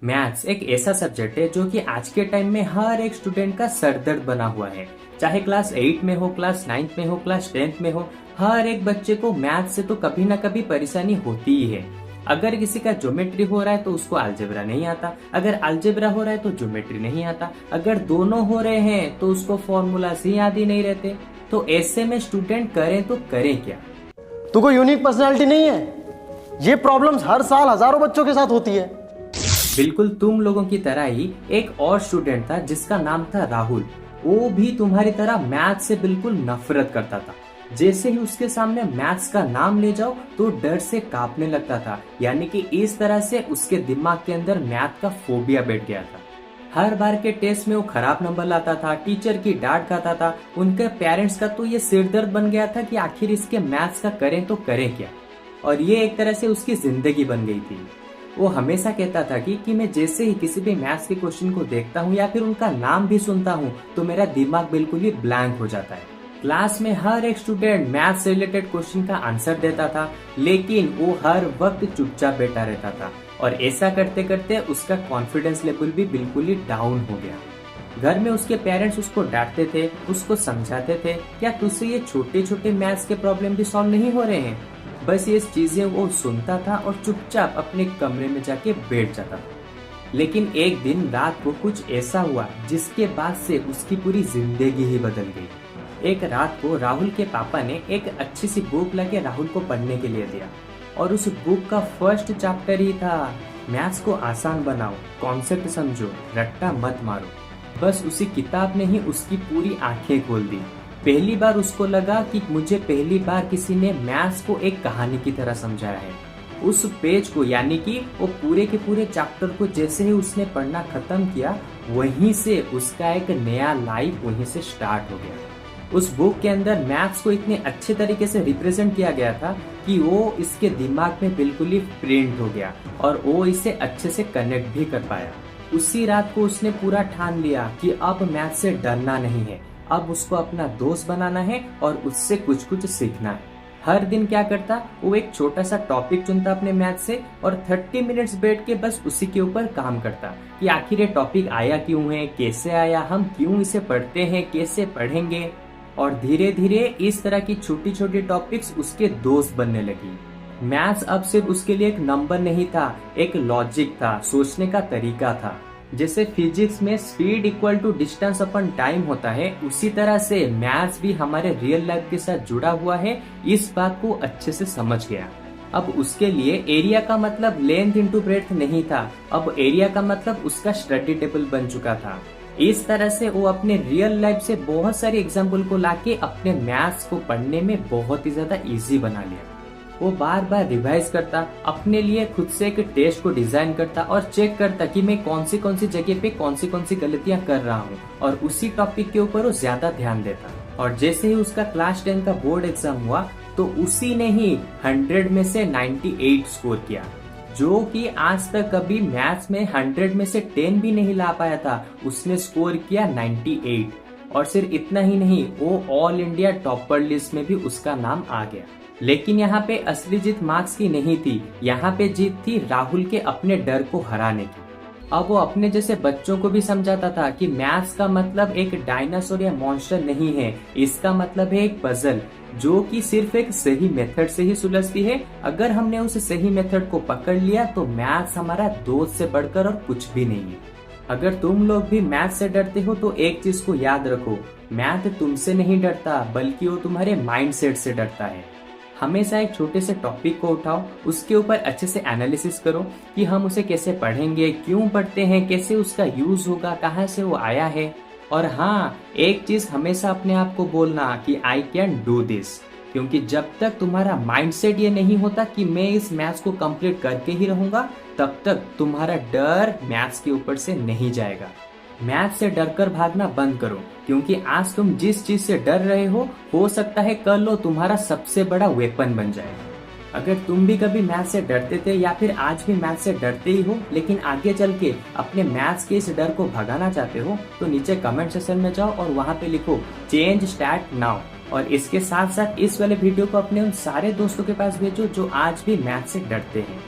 Maths एक ऐसा subject है जो कि आज के टाइम में हर एक स्टूडेंट का सरदर्द बना हुआ है। चाहे क्लास 8 में हो, क्लास 9 में हो, क्लास 10 में हो, हर एक बच्चे को मैथ्स से तो कभी ना कभी परेशानी होती ही है। अगर किसी का ज्योमेट्री हो रहा है तो उसको अलजेब्रा नहीं आता, अगर अलजेब्रा हो रहा है तो ज्योमेट्री नहीं आता, अगर दोनों हो रहे हैं तो उसको फॉर्मूला ही याद ही नहीं रहते। तो ऐसे में स्टूडेंट करें तो करें क्या? तू कोई यूनिक पर्सनालिटी नहीं है। ये प्रॉब्लम्स हर साल हजारों बच्चों के साथ होती है। बिल्कुल तुम लोगों की तरह ही एक और स्टूडेंट था जिसका नाम था राहुल। वो भी तुम्हारी तरह मैथ्स से बिल्कुल नफरत करता था। जैसे ही उसके सामने मैथ्स का नाम ले जाओ तो डर से कांपने लगता था। यानी कि इस तरह से उसके दिमाग के अंदर मैथ का फोबिया बैठ गया था। हर बार के टेस्ट में वो खराब नंबर लाता था, टीचर की डांट खाता था। उनके पेरेंट्स का तो ये सिरदर्द बन गया था कि आखिर इसके मैथ्स का करें तो करें क्या। और ये एक तरह से उसकी जिंदगी बन गई थी। वो हमेशा कहता था कि मैं जैसे ही किसी भी मैथ्स के क्वेश्चन को देखता हूँ या फिर उनका नाम भी सुनता हूँ तो मेरा दिमाग बिल्कुल ही ब्लैंक हो जाता है। क्लास में हर एक स्टूडेंट मैथ्स से रिलेटेड क्वेश्चन का आंसर देता था, लेकिन वो हर वक्त चुपचाप बैठा रहता था। और ऐसा करते करते उसका कॉन्फिडेंस लेवल भी बिल्कुल ही डाउन हो गया। घर में उसके पेरेंट्स उसको डांटते थे, उसको समझाते थे, क्या तुझसे ये छोटे छोटे मैथ्स के प्रॉब्लम भी सॉल्व नहीं हो रहे हैं? बस ये चीजें वो सुनता था और चुपचाप अपने कमरे में जाके बैठ जाता था। लेकिन एक दिन रात को कुछ ऐसा हुआ जिसके बाद से उसकी पूरी जिंदगी ही बदल गई। एक रात को राहुल के पापा ने एक अच्छी सी बुक लाके राहुल को पढ़ने के लिए दिया और उस बुक का फर्स्ट चैप्टर ही था मैथ्स को आसान बनाओ, कॉन्सेप्ट समझो, रट्टा मत मारो। बस उसी किताब ने ही उसकी पूरी आंखें खोल दी। पहली बार उसको लगा कि मुझे पहली बार किसी ने मैथ्स को एक कहानी की तरह समझाया है। उस पेज को यानी कि वो पूरे के पूरे चैप्टर को जैसे ही उसने पढ़ना खत्म किया, वहीं से उसका एक नया लाइफ वहीं से स्टार्ट हो गया। उस बुक के अंदर मैथ्स को इतने अच्छे तरीके से रिप्रेजेंट किया गया था कि वो इसके दिमाग में बिल्कुल ही प्रिंट हो गया और वो इसे अच्छे से कनेक्ट भी कर पाया। उसी रात को उसने पूरा ठान लिया कि अब मैथ्स से डरना नहीं है, अब उसको अपना दोस्त बनाना है और उससे कुछ कुछ सीखना है। हर दिन क्या करता, वो एक छोटा सा टॉपिक चुनता अपने मैथ से और 30 मिनट्स बैठ के बस उसी के ऊपर काम करता कि आखिर ये टॉपिक आया क्यों है, कैसे आया, हम क्यों इसे पढ़ते हैं, कैसे पढ़ेंगे। और धीरे धीरे इस तरह की छोटी छोटी टॉपिक्स उसके दोस्त बनने लगी। मैथ्स अब सिर्फ उसके लिए एक नंबर नहीं था, एक लॉजिक था, सोचने का तरीका था। जैसे फिजिक्स में speed equal to distance upon time होता है, उसी तरह से मैथ्स भी हमारे रियल लाइफ के साथ जुड़ा हुआ है। इस बात को अच्छे से समझ गया। अब उसके लिए एरिया का मतलब लेंथ इंटू ब्रेड्थ नहीं था, अब एरिया का मतलब उसका स्टडी टेबल बन चुका था। इस तरह से वो अपने रियल लाइफ से बहुत सारे एग्जाम्पल को लाके अपने मैथ्स को पढ़ने में बहुत ही ज्यादा इजी बना लिया। वो बार बार रिवाइज करता, अपने लिए खुद से एक टेस्ट को डिजाइन करता और चेक करता कि मैं कौन सी जगह पे कौन सी गलतियां कर रहा हूँ और उसी टॉपिक के ऊपर वो ज्यादा ध्यान देता। और जैसे ही उसका क्लास 10 का बोर्ड एग्जाम हुआ तो उसी ने ही 100 में से 98 स्कोर किया, जो कि आज तक कभी मैथ्स में 100 में से 10 भी नहीं ला पाया था। उसने स्कोर किया 98। और सिर्फ इतना ही नहीं, वो ऑल इंडिया टॉपर लिस्ट में भी उसका नाम आ गया। लेकिन यहाँ पे असली जीत मार्क्स की नहीं थी, यहाँ पे जीत थी राहुल के अपने डर को हराने की। अब वो अपने जैसे बच्चों को भी समझाता था कि मैथ्स का मतलब एक डायनासोर या मॉन्स्टर नहीं है, इसका मतलब है एक पजल जो कि सिर्फ एक सही मेथड से ही सुलझती है। अगर हमने उस सही मेथड को पकड़ लिया तो मैथ्स हमारा दोस्त से बढ़कर और कुछ भी नहीं है। अगर तुम लोग भी मैथ से डरते हो तो एक चीज को याद रखो, मैथ तुमसे नहीं डरता बल्कि वो तुम्हारे माइंडसेट से डरता है। हमेशा एक छोटे से टॉपिक को उठाओ, उसके ऊपर अच्छे से एनालिसिस करो कि हम उसे कैसे पढ़ेंगे, क्यों पढ़ते हैं, कैसे उसका यूज होगा, कहाँ से वो आया है। और हाँ, एक चीज हमेशा अपने आप को बोलना कि आई कैन डू दिस, क्योंकि जब तक तुम्हारा माइंडसेट ये नहीं होता कि मैं इस मैथ्स को कंप्लीट करके ही रहूंगा, तब तक तुम्हारा डर मैथ्स के ऊपर से नहीं जाएगा। मैथ्स से डरकर भागना बंद करो, क्योंकि आज तुम जिस चीज से डर रहे हो सकता है कल वो तुम्हारा सबसे बड़ा वेपन बन जाए। अगर तुम भी कभी मैथ्स से डरते थे या फिर आज भी मैथ्स से डरते ही हो, लेकिन आगे चल के अपने मैथ्स के इस डर को भगाना चाहते हो, तो नीचे कमेंट सेक्शन में जाओ और वहां पे लिखो चेंज स्टार्ट नाउ। और इसके साथ साथ इस वाले वीडियो को अपने उन सारे दोस्तों के पास भेजो जो आज भी मैथ्स से डरते हैं।